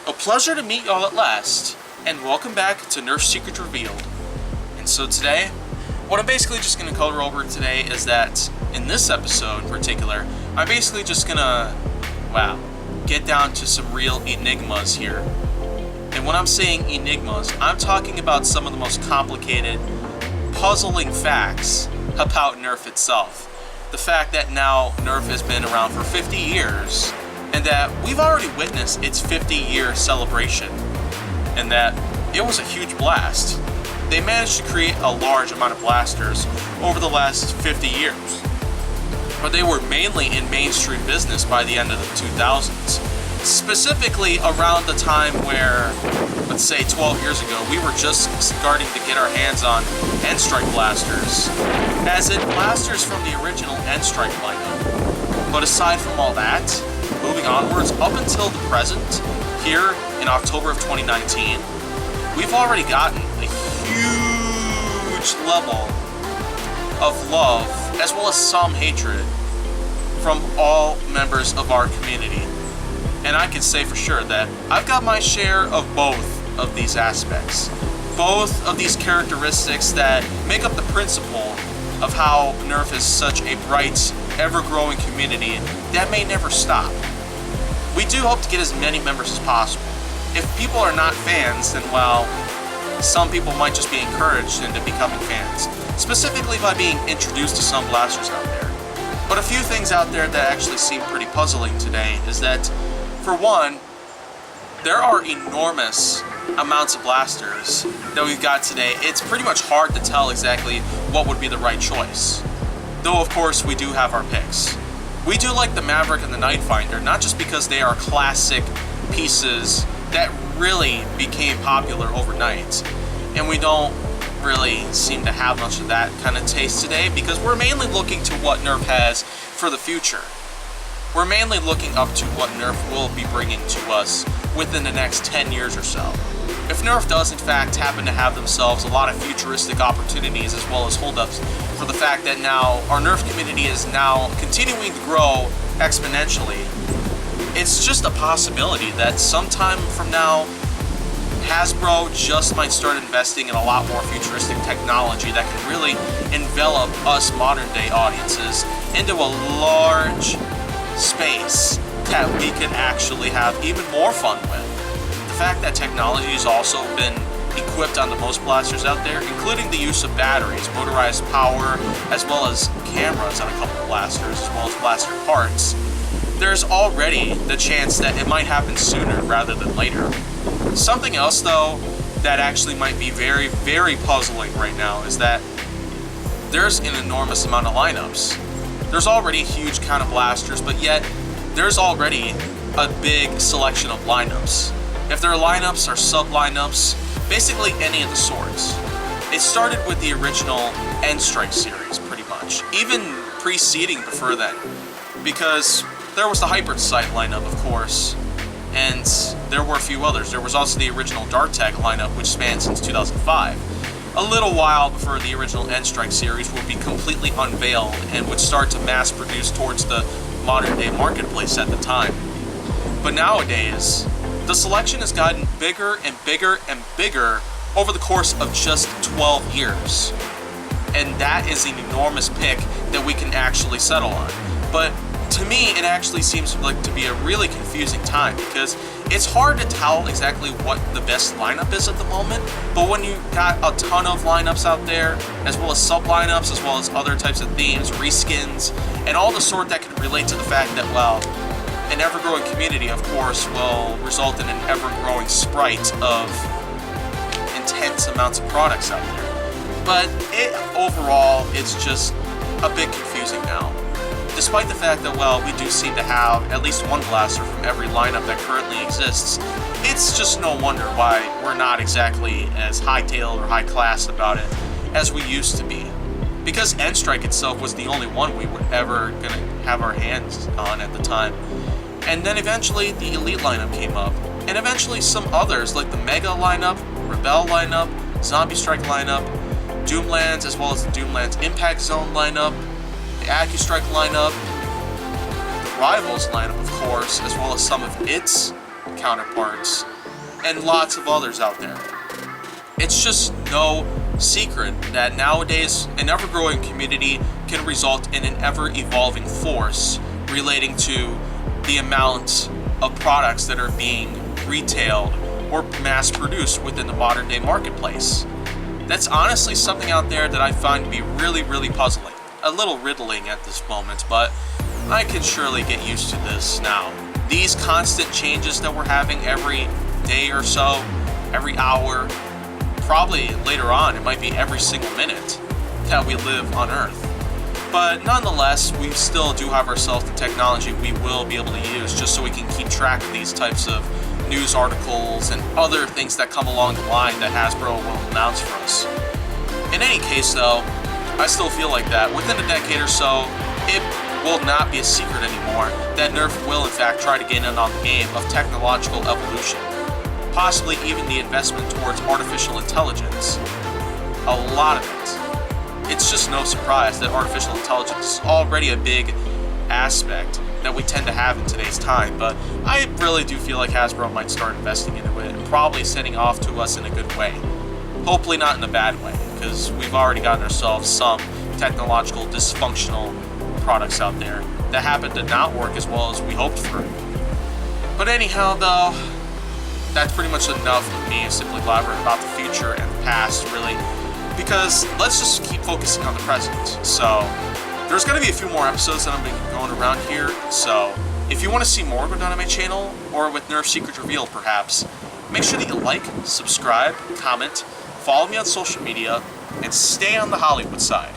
A pleasure to meet y'all at last, and welcome back to Nerf Secrets Revealed. And so today, what I'm basically just going to cover over today is that in this episode in particular, I'm basically just going to, get down to some real enigmas here. And when I'm saying enigmas, I'm talking about some of the most complicated, puzzling facts about Nerf itself. The fact that now Nerf has been around for 50 years, and that we've already witnessed its 50-year celebration, and that it was a huge blast. They managed to create a large amount of blasters over the last 50 years, but they were mainly in mainstream business by the end of the 2000s. Specifically around the time where, let's say 12 years ago, we were just starting to get our hands on N-Strike blasters, as in blasters from the original N-Strike lineup. But aside from all that, moving onwards up until the present, here in October of 2019, we've already gotten a huge level of love, as well as some hatred, from all members of our community. And I can say for sure that I've got my share of both of these aspects. Both of these characteristics that make up the principle of how Nerf is such a bright, ever-growing community that may never stop. We do hope to get as many members as possible. If people are not fans, then some people might just be encouraged into becoming fans, specifically by being introduced to some blasters out there. But a few things out there that actually seem pretty puzzling today is that, for one, there are enormous amounts of blasters that we've got today. It's pretty much hard to tell exactly what would be the right choice. Though, of course, we do have our picks. We do like the Maverick and the Nightfinder, not just because they are classic pieces that really became popular overnight, and we don't really seem to have much of that kind of taste today because we're mainly looking to what Nerf has for the future. We're mainly looking up to what Nerf will be bringing to us within the next 10 years or so. If Nerf does in fact happen to have themselves a lot of futuristic opportunities as well as holdups for the fact that now our Nerf community is now continuing to grow exponentially, it's just a possibility that sometime from now Hasbro just might start investing in a lot more futuristic technology that can really envelop us modern day audiences into a large space that we can actually have even more fun with. The fact that technology has also been equipped on the most blasters out there, including the use of batteries, motorized power, as well as cameras on a couple of blasters, as well as blaster parts, there's already the chance that it might happen sooner rather than later. Something else, though, that actually might be very, very puzzling right now is that there's an enormous amount of lineups. There's already a huge count of blasters, but yet there's already a big selection of lineups. If they're lineups or sub-lineups, basically any of the sorts. It started with the original N-Strike series, pretty much, even preceding before then, because there was the Hyper Sight lineup, of course, and there were a few others. There was also the original Dart Tag lineup, which spanned since 2005. A little while before the original N-Strike series would be completely unveiled and would start to mass produce towards the modern day marketplace at the time. But nowadays, the selection has gotten bigger and bigger and bigger over the course of just 12 years. And that is an enormous pick that we can actually settle on. But to me, it actually seems like to be a really confusing time because it's hard to tell exactly what the best lineup is at the moment, but when you got a ton of lineups out there, as well as sub-lineups, as well as other types of themes, reskins, and all the sort that can relate to the fact that, an ever-growing community, of course, will result in an ever-growing sprite of intense amounts of products out there. But overall, it's just a bit confusing now. Despite the fact that, we do seem to have at least one blaster from every lineup that currently exists, it's just no wonder why we're not exactly as hightailed or high-class about it as we used to be. Because N-Strike itself was the only one we were ever going to have our hands on at the time. And then eventually the Elite lineup came up, and eventually some others like the Mega lineup, Rebel lineup, Zombie Strike lineup, Doomlands, as well as the Doomlands Impact Zone lineup, the AccuStrike lineup, the Rivals lineup, of course, as well as some of its counterparts, and lots of others out there. It's just no secret that nowadays an ever-growing community can result in an ever-evolving force relating to the amount of products that are being retailed or mass-produced within the modern-day marketplace. That's honestly something out there that I find to be really, really puzzling. A little riddling at this moment, but I can surely get used to this now. These constant changes that we're having every day or so, every hour, probably later on it might be every single minute that we live on Earth. But nonetheless, we still do have ourselves the technology we will be able to use just so we can keep track of these types of news articles and other things that come along the line that Hasbro will announce for us. In any case though, I still feel like that within a decade or so, it will not be a secret anymore that Nerf will in fact try to get in on the game of technological evolution. Possibly even the investment towards artificial intelligence. A lot of it. It's just no surprise that artificial intelligence is already a big aspect that we tend to have in today's time, but I really do feel like Hasbro might start investing into it and probably setting off to us in a good way. Hopefully not in a bad way, because we've already gotten ourselves some technological dysfunctional products out there that happen to not work as well as we hoped for. But anyhow though, that's pretty much enough of me simply blabbering about the future and the past, really, because let's just keep focusing on the present. So there's going to be a few more episodes that I'm going to be going around here, so if you want to see more go down on my channel, or with Nerf Secret Revealed perhaps, make sure that you like, subscribe, comment, follow me on social media, and stay on the Hollywood side.